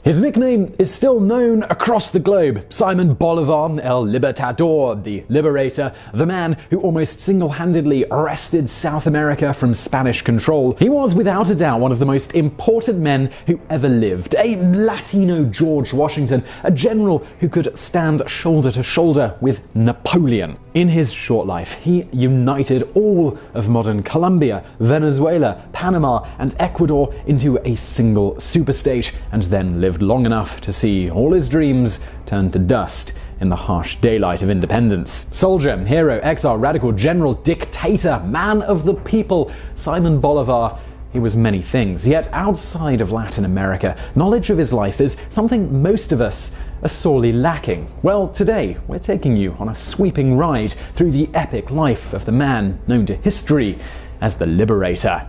His nickname is still known across the globe. Simon Bolivar, El Libertador, the Liberator, the man who almost single-handedly wrested South America from Spanish control. He was without a doubt one of the most important men who ever lived. A Latino George Washington, a general who could stand shoulder to shoulder with Napoleon. In his short life, he united all of modern Colombia, Venezuela, Panama, and Ecuador into a single superstate, and then lived long enough to see all his dreams turn to dust in the harsh daylight of independence. Soldier, hero, exile, radical, general, dictator, man of the people, Simon Bolivar. He was many things, yet outside of Latin America, knowledge of his life is something most of us are sorely lacking. Well, today we're taking you on a sweeping ride through the epic life of the man known to history as the Liberator.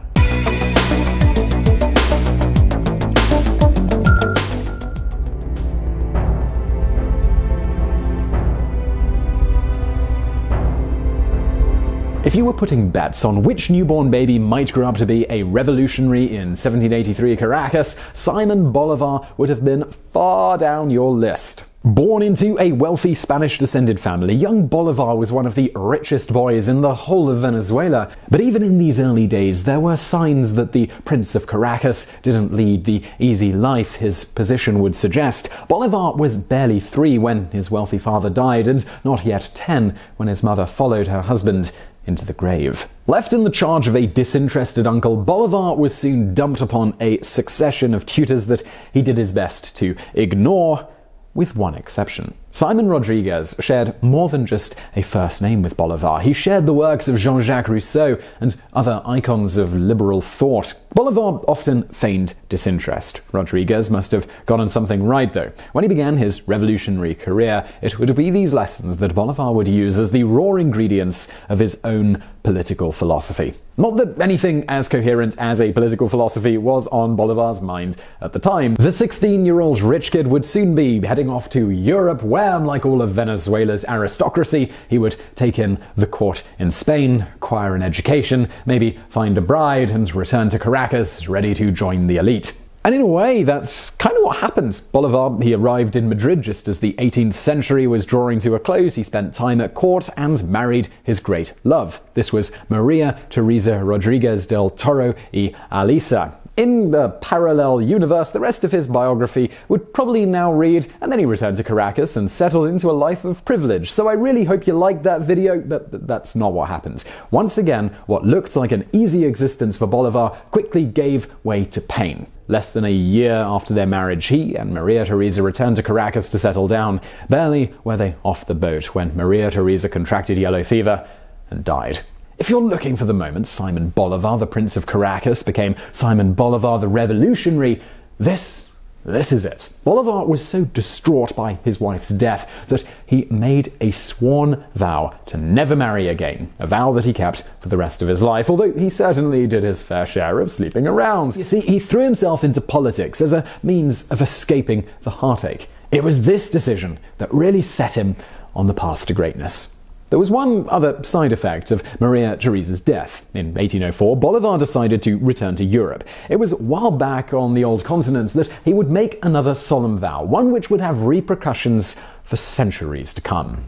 If you were putting bets on which newborn baby might grow up to be a revolutionary in 1783 Caracas, Simon Bolivar would have been far down your list. Born into a wealthy Spanish-descended family, young Bolivar was one of the richest boys in the whole of Venezuela. But even in these early days, there were signs that the Prince of Caracas didn't lead the easy life his position would suggest. Bolivar was barely 3 when his wealthy father died, and not yet 10 when his mother followed her husband into the grave. Left in the charge of a disinterested uncle, Bolivar was soon dumped upon a succession of tutors that he did his best to ignore, with one exception. Simon Rodriguez shared more than just a first name with Bolivar. He shared the works of Jean-Jacques Rousseau and other icons of liberal thought. Bolivar often feigned disinterest. Rodriguez must have gotten something right, though. When he began his revolutionary career, it would be these lessons that Bolivar would use as the raw ingredients of his own political philosophy. Not that anything as coherent as a political philosophy was on Bolivar's mind at the time. The 16-year-old rich kid would soon be heading off to Europe, where, like all of Venezuela's aristocracy, he would take in the court in Spain, acquire an education, maybe find a bride, and return to Caracas ready to join the elite. And in a way, that's kind of what happened. Bolivar, he arrived in Madrid just as the 18th century was drawing to a close. He spent time at court and married his great love. This was Maria Teresa Rodriguez del Toro y Alisa. In a parallel universe, the rest of his biography would probably now read, and then he returned to Caracas and settled into a life of privilege. So I really hope you liked that video, but that's not what happened. Once again, what looked like an easy existence for Bolivar quickly gave way to pain. Less than a year after their marriage, he and Maria Teresa returned to Caracas to settle down. Barely were they off the boat when Maria Teresa contracted yellow fever and died. If you're looking for the moment Simon Bolivar, the Prince of Caracas, became Simon Bolivar, the Revolutionary, this is it. Bolivar was so distraught by his wife's death that he made a sworn vow to never marry again, a vow that he kept for the rest of his life, although he certainly did his fair share of sleeping around. You see, he threw himself into politics as a means of escaping the heartache. It was this decision that really set him on the path to greatness. There was one other side effect of Maria Teresa's death. In 1804, Bolivar decided to return to Europe. It was while back on the old continent that he would make another solemn vow, one which would have repercussions for centuries to come.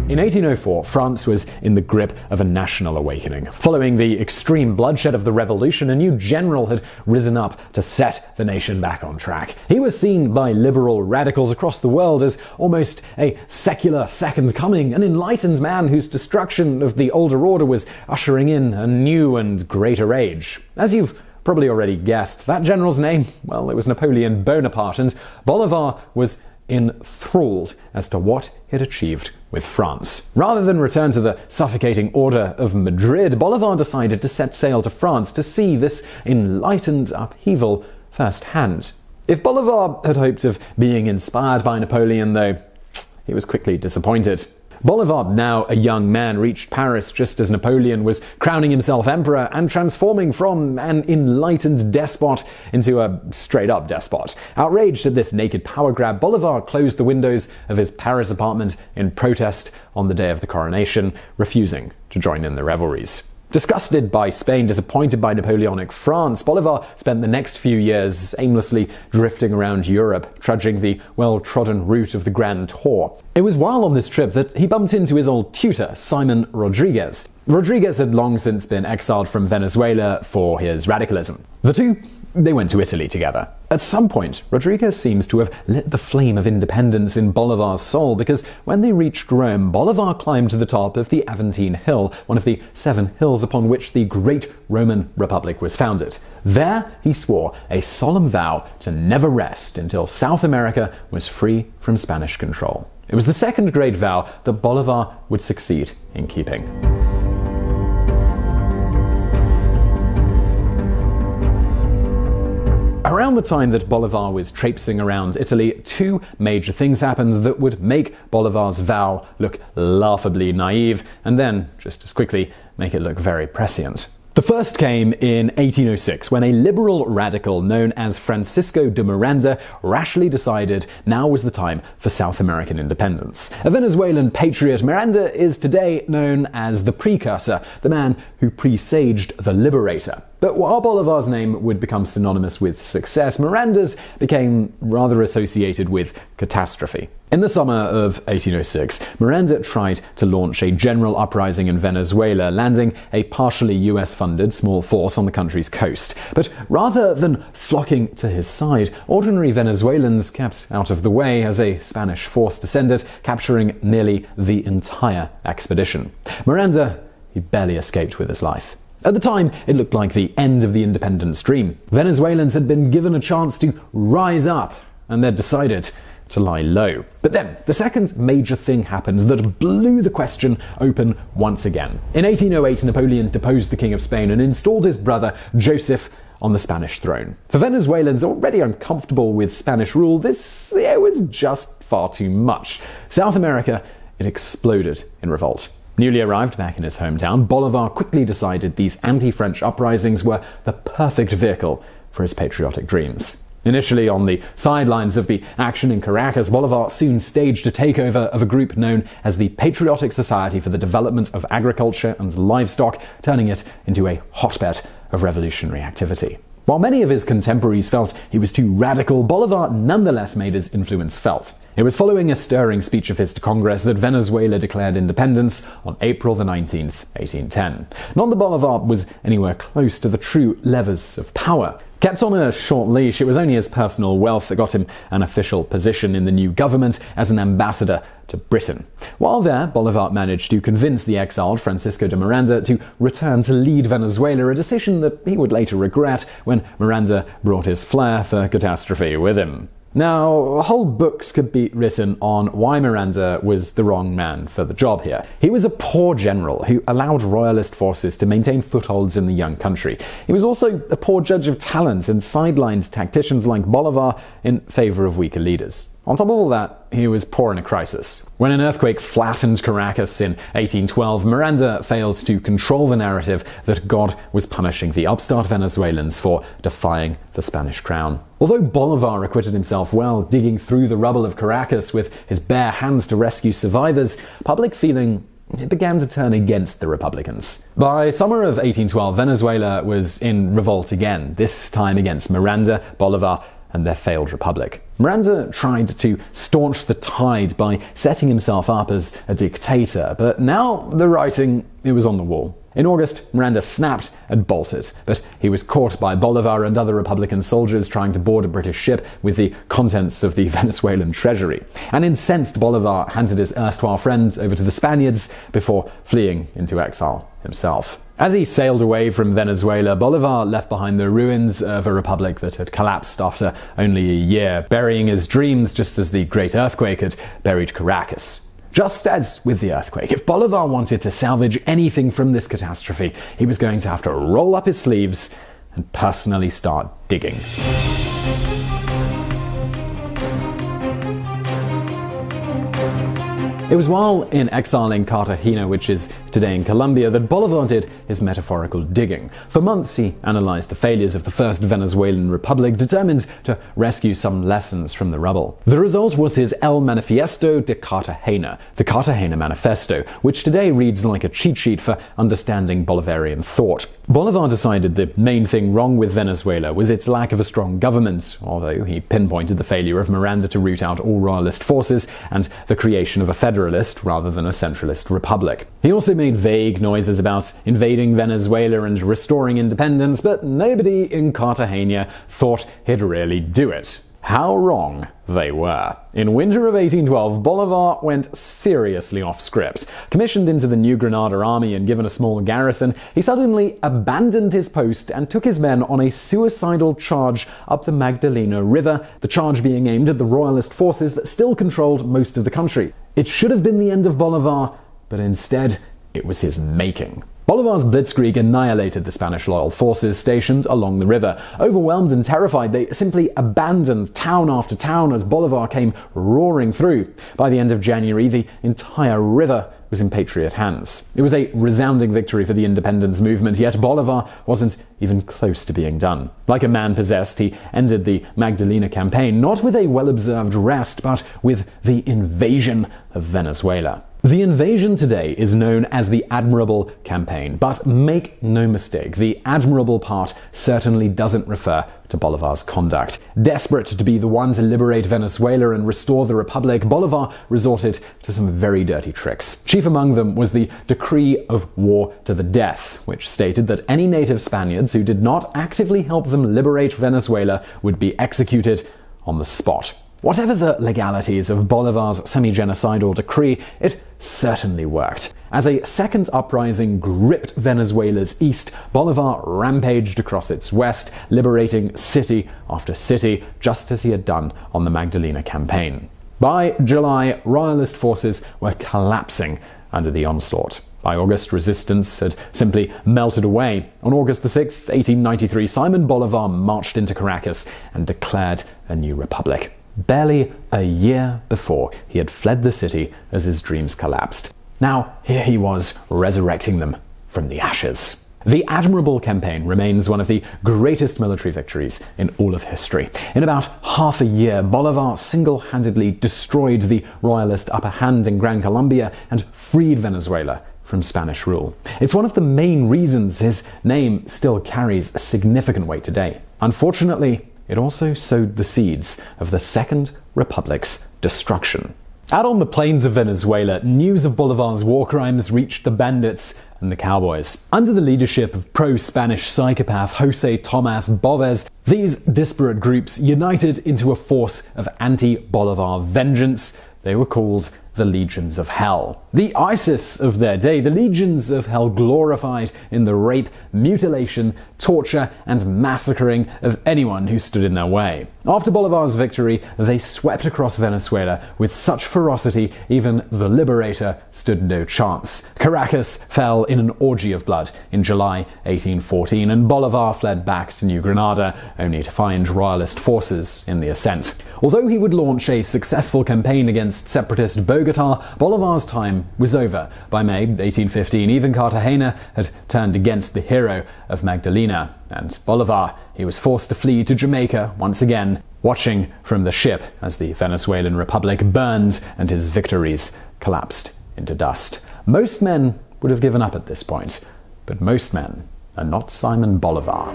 In 1804, France was in the grip of a national awakening. Following the extreme bloodshed of the revolution, a new general had risen up to set the nation back on track. He was seen by liberal radicals across the world as almost a secular second coming, an enlightened man whose destruction of the older order was ushering in a new and greater age. As you've probably already guessed, that general's name, well, it was Napoleon Bonaparte, and Bolivar was enthralled as to what he had achieved with France. Rather than return to the suffocating order of Madrid, Bolivar decided to set sail to France to see this enlightened upheaval firsthand. If Bolivar had hoped of being inspired by Napoleon, though, he was quickly disappointed. Bolivar, now a young man, reached Paris just as Napoleon was crowning himself emperor and transforming from an enlightened despot into a straight-up despot. Outraged at this naked power grab, Bolivar closed the windows of his Paris apartment in protest on the day of the coronation, refusing to join in the revelries. Disgusted by Spain, disappointed by Napoleonic France, Bolivar spent the next few years aimlessly drifting around Europe, trudging the well-trodden route of the Grand Tour. It was while on this trip that he bumped into his old tutor, Simon Rodriguez. Rodriguez had long since been exiled from Venezuela for his radicalism. The two, they went to Italy together. At some point, Rodriguez seems to have lit the flame of independence in Bolivar's soul, because when they reached Rome, Bolivar climbed to the top of the Aventine Hill, one of the 7 hills upon which the great Roman Republic was founded. There, he swore a solemn vow to never rest until South America was free from Spanish control. It was the second great vow that Bolivar would succeed in keeping. Around the time that Bolivar was traipsing around Italy, 2 major things happened that would make Bolivar's vow look laughably naive, and then, just as quickly, make it look very prescient. The first came in 1806, when a liberal radical known as Francisco de Miranda rashly decided now was the time for South American independence. A Venezuelan patriot, Miranda is today known as the precursor, the man who presaged the liberator. But while Bolivar's name would become synonymous with success, Miranda's became rather associated with catastrophe. In the summer of 1806, Miranda tried to launch a general uprising in Venezuela, landing a partially US-funded small force on the country's coast. But rather than flocking to his side, ordinary Venezuelans kept out of the way as a Spanish force descended, capturing nearly the entire expedition. Miranda, he barely escaped with his life. At the time, it looked like the end of the independence dream. Venezuelans had been given a chance to rise up, and they'd decided to lie low. But then, the second major thing happened that blew the question open once again. In 1808, Napoleon deposed the King of Spain and installed his brother, Joseph, on the Spanish throne. For Venezuelans already uncomfortable with Spanish rule, this was just far too much. South America, it exploded in revolt. Newly arrived back in his hometown, Bolivar quickly decided these anti-French uprisings were the perfect vehicle for his patriotic dreams. Initially on the sidelines of the action in Caracas, Bolivar soon staged a takeover of a group known as the Patriotic Society for the Development of Agriculture and Livestock, turning it into a hotbed of revolutionary activity. While many of his contemporaries felt he was too radical, Bolivar nonetheless made his influence felt. It was following a stirring speech of his to Congress that Venezuela declared independence on April 19, 1810. Not that Bolivar was anywhere close to the true levers of power. Kept on a short leash, it was only his personal wealth that got him an official position in the new government as an ambassador to Britain. While there, Bolivar managed to convince the exiled Francisco de Miranda to return to lead Venezuela, a decision that he would later regret when Miranda brought his flair for catastrophe with him. Now, whole books could be written on why Miranda was the wrong man for the job here. He was a poor general who allowed royalist forces to maintain footholds in the young country. He was also a poor judge of talent and sidelined tacticians like Bolivar in favor of weaker leaders. On top of all that, he was poor in a crisis. When an earthquake flattened Caracas in 1812, Miranda failed to control the narrative that God was punishing the upstart Venezuelans for defying the Spanish crown. Although Bolivar acquitted himself well, digging through the rubble of Caracas with his bare hands to rescue survivors, public feeling began to turn against the Republicans. By summer of 1812, Venezuela was in revolt again, this time against Miranda, Bolivar, and their failed republic. Miranda tried to staunch the tide by setting himself up as a dictator, but now the writing, it was on the wall. In August, Miranda snapped and bolted, but he was caught by Bolivar and other Republican soldiers trying to board a British ship with the contents of the Venezuelan treasury. An incensed Bolivar handed his erstwhile friend over to the Spaniards before fleeing into exile himself. As he sailed away from Venezuela, Bolivar left behind the ruins of a republic that had collapsed after only a year, burying his dreams just as the Great Earthquake had buried Caracas. Just as with the earthquake, if Bolivar wanted to salvage anything from this catastrophe, he was going to have to roll up his sleeves and personally start digging. It was while in exile in Cartagena, which is today in Colombia, that Bolivar did his metaphorical digging. For months he analyzed the failures of the first Venezuelan republic, determined to rescue some lessons from the rubble. The result was his El Manifiesto de Cartagena, the Cartagena Manifesto, which today reads like a cheat sheet for understanding Bolivarian thought. Bolivar decided the main thing wrong with Venezuela was its lack of a strong government, although he pinpointed the failure of Miranda to root out all royalist forces and the creation of a federalist rather than a centralist republic. He also made vague noises about invading Venezuela and restoring independence, but nobody in Cartagena thought he'd really do it. How wrong they were. In winter of 1812, Bolivar went seriously off script. Commissioned into the New Granada army and given a small garrison, he suddenly abandoned his post and took his men on a suicidal charge up the Magdalena River, the charge being aimed at the royalist forces that still controlled most of the country. It should have been the end of Bolivar, but instead it was his making. Bolivar's blitzkrieg annihilated the Spanish loyal forces stationed along the river. Overwhelmed and terrified, they simply abandoned town after town as Bolivar came roaring through. By the end of January, the entire river was in Patriot hands. It was a resounding victory for the independence movement, yet Bolivar wasn't even close to being done. Like a man possessed, he ended the Magdalena campaign not with a well-observed rest, but with the invasion of Venezuela. The invasion today is known as the Admirable Campaign, but make no mistake, the admirable part certainly doesn't refer to Bolivar's conduct. Desperate to be the one to liberate Venezuela and restore the republic, Bolivar resorted to some very dirty tricks. Chief among them was the decree of war to the death, which stated that any native Spaniards who did not actively help them liberate Venezuela would be executed on the spot. Whatever the legalities of Bolivar's semi-genocidal decree, it certainly worked. As a second uprising gripped Venezuela's east, Bolivar rampaged across its west, liberating city after city, just as he had done on the Magdalena campaign. By July, royalist forces were collapsing under the onslaught. By August, resistance had simply melted away. On August 6, 1893, Simon Bolivar marched into Caracas and declared a new republic. Barely a year before, he had fled the city as his dreams collapsed. Now, here he was, resurrecting them from the ashes. The Admirable Campaign remains one of the greatest military victories in all of history. In about half a year, Bolivar single-handedly destroyed the royalist upper hand in Gran Colombia and freed Venezuela from Spanish rule. It's one of the main reasons his name still carries a significant weight today. Unfortunately, it also sowed the seeds of the Second Republic's destruction. Out on the plains of Venezuela, news of Bolivar's war crimes reached the bandits and the cowboys. Under the leadership of pro-Spanish psychopath José Tomás Boves, these disparate groups united into a force of anti-Bolivar vengeance. They were called the Legions of Hell. The ISIS of their day, the Legions of Hell glorified in the rape, mutilation, torture, and massacring of anyone who stood in their way. After Bolivar's victory, they swept across Venezuela with such ferocity even the Liberator stood no chance. Caracas fell in an orgy of blood in July 1814, and Bolivar fled back to New Granada, only to find royalist forces in the ascent. Although he would launch a successful campaign against separatist Bogota, Bolivar's time was over. By May 1815, even Cartagena had turned against the hero of Magdalena, and Bolivar, he was forced to flee to Jamaica once again, watching from the ship as the Venezuelan Republic burned and his victories collapsed into dust. Most men would have given up at this point, but most men are not Simon Bolivar.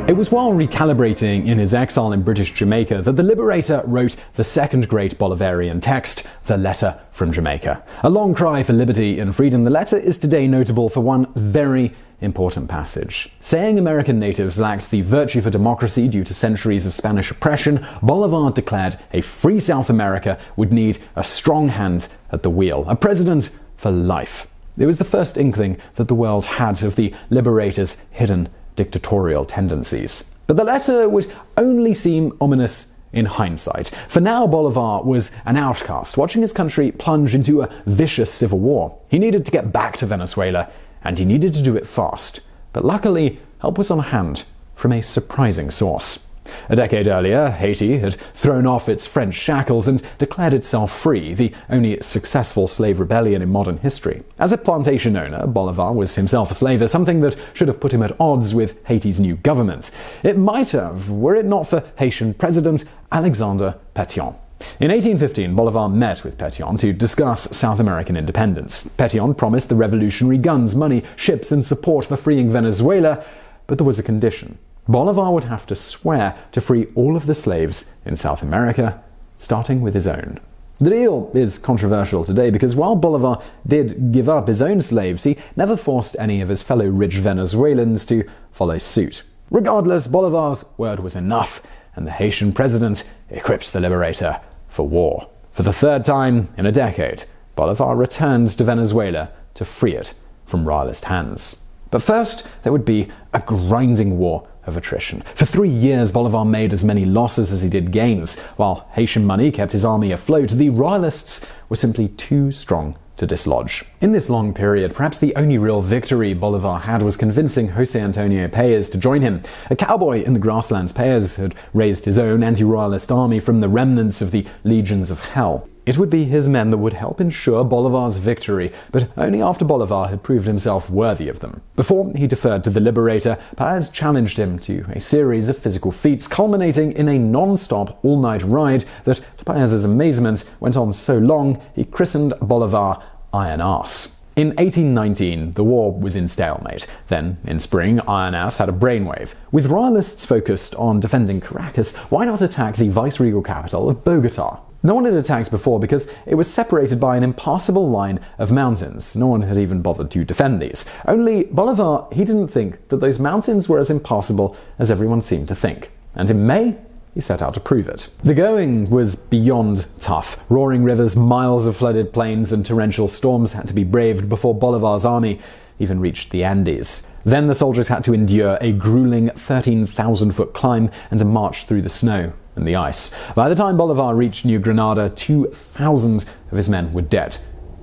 It was while recalibrating in his exile in British Jamaica that the Liberator wrote the second great Bolivarian text, the Letter from Jamaica. A long cry for liberty and freedom, the letter is today notable for one very important passage. Saying American natives lacked the virtue for democracy due to centuries of Spanish oppression, Bolivar declared a free South America would need a strong hand at the wheel, a president for life. It was the first inkling that the world had of the Liberator's hidden dictatorial tendencies. But the letter would only seem ominous in hindsight. For now, Bolivar was an outcast, watching his country plunge into a vicious civil war. He needed to get back to Venezuela, and he needed to do it fast. But luckily, help was on hand from a surprising source. A decade earlier, Haiti had thrown off its French shackles and declared itself free, the only successful slave rebellion in modern history. As a plantation owner, Bolivar was himself a slaver, something that should have put him at odds with Haiti's new government. It might have, were it not for Haitian President Alexander Pétion. In 1815, Bolivar met with Pétion to discuss South American independence. Pétion promised the revolutionary guns, money, ships, and support for freeing Venezuela, but there was a condition. Bolivar would have to swear to free all of the slaves in South America, starting with his own. The deal is controversial today because while Bolivar did give up his own slaves, he never forced any of his fellow rich Venezuelans to follow suit. Regardless, Bolivar's word was enough, and the Haitian president equipped the liberator for war. For the third time in a decade, Bolivar returned to Venezuela to free it from royalist hands. But first, there would be a grinding war of attrition. For 3 years, Bolivar made as many losses as he did gains. While Haitian money kept his army afloat, the royalists were simply too strong to dislodge. In this long period, perhaps the only real victory Bolivar had was convincing José Antonio Páez to join him. A cowboy in the grasslands, Páez had raised his own anti-royalist army from the remnants of the legions of hell. It would be his men that would help ensure Bolivar's victory, but only after Bolivar had proved himself worthy of them. Before he deferred to the liberator, Páez challenged him to a series of physical feats, culminating in a non-stop all-night ride that, to Páez's amazement, went on so long he christened Bolivar Iron Ass. In 1819, the war was in stalemate. Then, in spring, Iron Ass had a brainwave. With royalists focused on defending Caracas, why not attack the viceregal capital of Bogotá? No one had attacked before because it was separated by an impassable line of mountains. No one had even bothered to defend these. Only Bolivar, he didn't think that those mountains were as impassable as everyone seemed to think. And in May, he set out to prove it. The going was beyond tough. Roaring rivers, miles of flooded plains, and torrential storms had to be braved before Bolivar's army even reached the Andes. Then the soldiers had to endure a grueling 13,000-foot climb and a march through the snow and the ice. By the time Bolivar reached New Granada, 2,000 of his men were dead.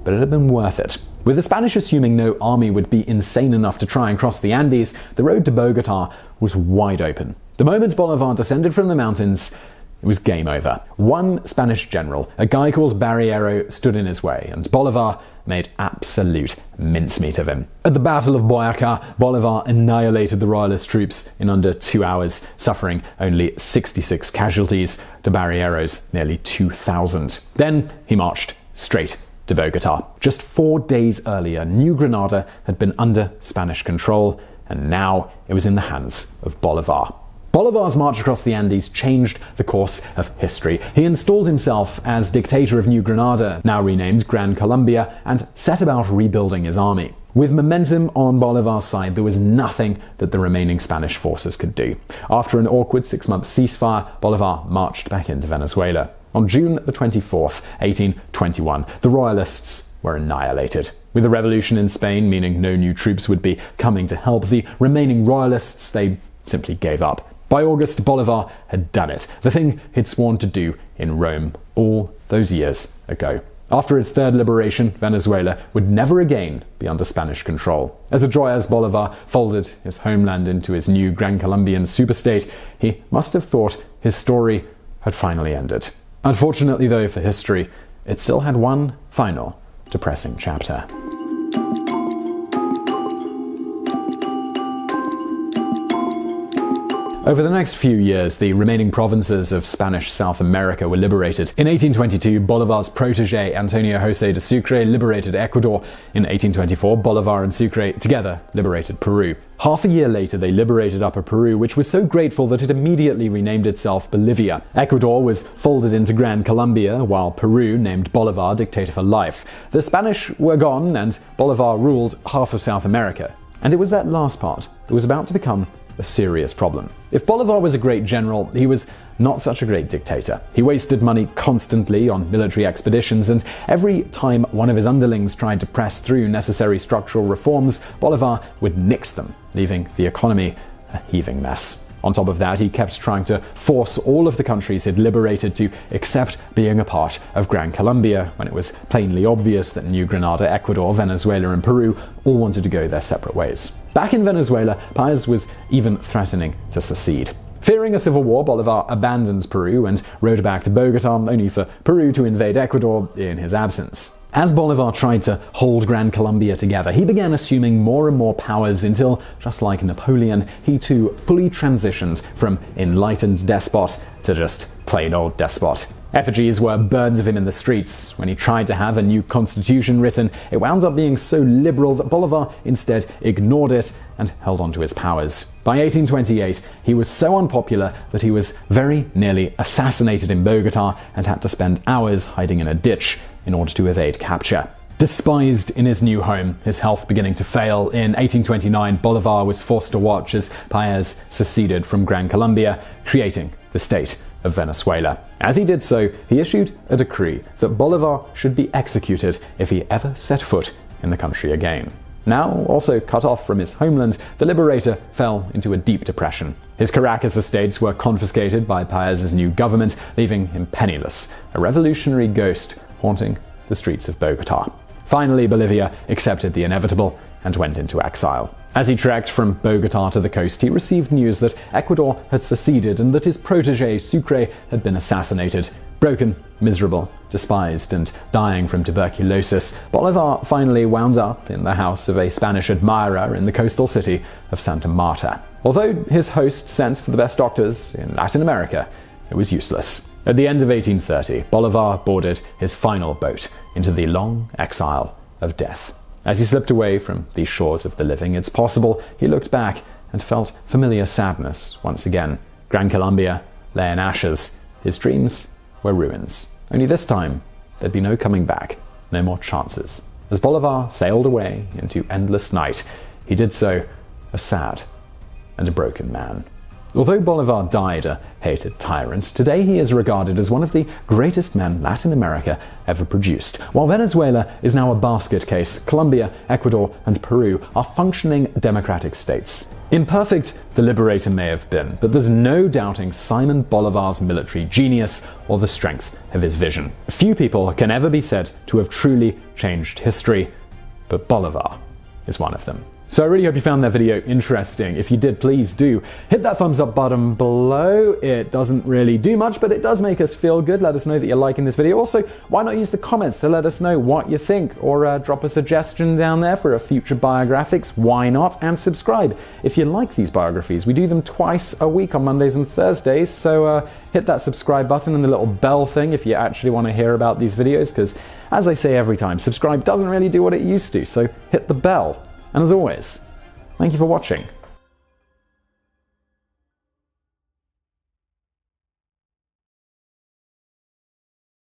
But it had been worth it. With the Spanish assuming no army would be insane enough to try and cross the Andes, the road to Bogotá was wide open. The moment Bolivar descended from the mountains, it was game over. One Spanish general, a guy called Barriero, stood in his way, and Bolivar made absolute mincemeat of him. At the Battle of Boyacá, Bolivar annihilated the royalist troops in under 2 hours, suffering only 66 casualties to Barriero's nearly 2,000. Then he marched straight to Bogotá. Just 4 days earlier, New Granada had been under Spanish control, and now it was in the hands of Bolivar. Bolivar's march across the Andes changed the course of history. He installed himself as dictator of New Granada, now renamed Gran Colombia, and set about rebuilding his army. With momentum on Bolivar's side, there was nothing that the remaining Spanish forces could do. After an awkward 6-month ceasefire, Bolivar marched back into Venezuela. On June the 24th, 1821, the royalists were annihilated. With the revolution in Spain meaning no new troops would be coming to help the remaining royalists, they simply gave up. By August, Bolivar had done it, the thing he'd sworn to do in Rome all those years ago. After its third liberation, Venezuela would never again be under Spanish control. As adroit as Bolivar folded his homeland into his new Gran Colombian superstate, he must have thought his story had finally ended. Unfortunately, though, for history, it still had one final, depressing chapter. Over the next few years, the remaining provinces of Spanish South America were liberated. In 1822, Bolivar's protege Antonio José de Sucre liberated Ecuador. In 1824, Bolivar and Sucre together liberated Peru. Half a year later, they liberated Upper Peru, which was so grateful that it immediately renamed itself Bolivia. Ecuador was folded into Gran Colombia, while Peru named Bolivar dictator for life. The Spanish were gone, and Bolivar ruled half of South America. And it was that last part that was about to become a serious problem. If Bolivar was a great general, he was not such a great dictator. He wasted money constantly on military expeditions, and every time one of his underlings tried to press through necessary structural reforms, Bolivar would nix them, leaving the economy a heaving mess. On top of that, he kept trying to force all of the countries he'd liberated to accept being a part of Gran Colombia, when it was plainly obvious that New Granada, Ecuador, Venezuela, and Peru all wanted to go their separate ways. Back in Venezuela, Páez was even threatening to secede. Fearing a civil war, Bolivar abandoned Peru and rode back to Bogota, only for Peru to invade Ecuador in his absence. As Bolivar tried to hold Gran Colombia together, he began assuming more and more powers until, just like Napoleon, he too fully transitioned from enlightened despot to just plain old despot. Effigies were burned of him in the streets. When he tried to have a new constitution written, it wound up being so liberal that Bolivar instead ignored it and held on to his powers. By 1828, he was so unpopular that he was very nearly assassinated in Bogota and had to spend hours hiding in a ditch in order to evade capture. Despised in his new home, his health beginning to fail, in 1829 Bolivar was forced to watch as Paez seceded from Gran Colombia, creating the state of Venezuela. As he did so, he issued a decree that Bolivar should be executed if he ever set foot in the country again. Now, also cut off from his homeland, the liberator fell into a deep depression. His Caracas estates were confiscated by Paez's new government, leaving him penniless, a revolutionary ghost haunting the streets of Bogota. Finally, Bolivia accepted the inevitable and went into exile. As he trekked from Bogota to the coast, he received news that Ecuador had seceded and that his protege Sucre had been assassinated. Broken, miserable, despised, and dying from tuberculosis, Bolivar finally wound up in the house of a Spanish admirer in the coastal city of Santa Marta. Although his host sent for the best doctors in Latin America, it was useless. At the end of 1830, Bolivar boarded his final boat into the long exile of death. As he slipped away from these shores of the living, it's possible he looked back and felt familiar sadness once again. Gran Colombia lay in ashes. His dreams were ruins. Only this time, there'd be no coming back, no more chances. As Bolivar sailed away into endless night, he did so a sad and a broken man. Although Bolivar died a hated tyrant, today he is regarded as one of the greatest men Latin America ever produced. While Venezuela is now a basket case, Colombia, Ecuador, and Peru are functioning democratic states. Imperfect the liberator may have been, but there's no doubting Simon Bolivar's military genius or the strength of his vision. Few people can ever be said to have truly changed history, but Bolivar is one of them. So I really hope you found that video interesting. If you did, please do hit that thumbs up button below. It doesn't really do much, but it does make us feel good. Let us know that you're liking this video. Also, why not use the comments to let us know what you think, or drop a suggestion down there for a future Biographics. Why not? And subscribe if you like these biographies. We do them twice a week on Mondays and Thursdays, so hit that subscribe button and the little bell thing if you actually want to hear about these videos, because as I say every time, subscribe doesn't really do what it used to, so hit the bell. And as always, thank you for watching.